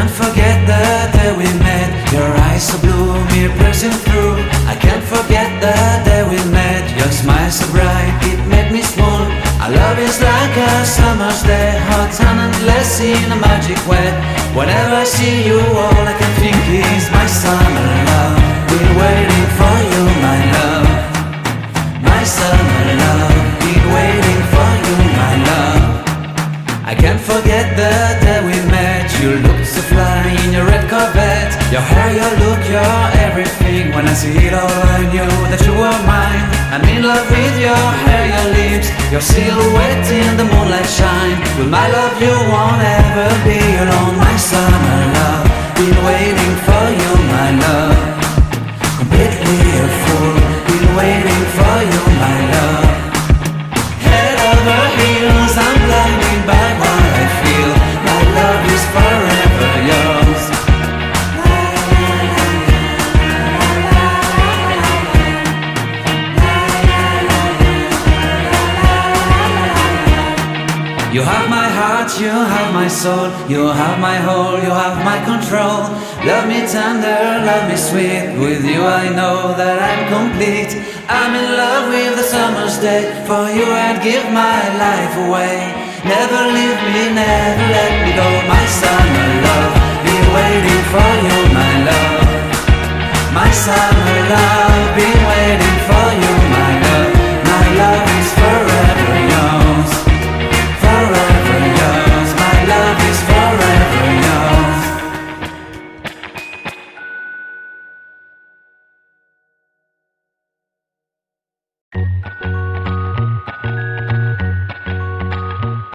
can't forget the day we met. Your eyes so blue, me piercing through. I can't forget the day we met. Your smile so bright, it made me swoon. Our love is like a summer's day, hot and endless in a magic way. Whenever I see you, all I can think is my summer love. Been waiting for you, my love. My summer love. Been waiting for you, my love. I can't forget the day we met. You looked so fly in your red Corvette. Your hair, your look, your everything. When I see it all, I knew that you were mine. I'm in love with your hair, your lips, your silhouette in the moonlight shine. With my love you won't ever be alone. My summer love, been waiting for you, my love. Completely a fool, been waiting for you, my love. Head over heels, I'm blinded by what I feel. My love is forever yours. You have my heart, you have my soul. You have my whole, you have my control. Love me tender, love me sweet. With you I know that I'm complete. I'm in love with the summer's day. For you I'd give my life away. Never leave me, never let me go. My summer love,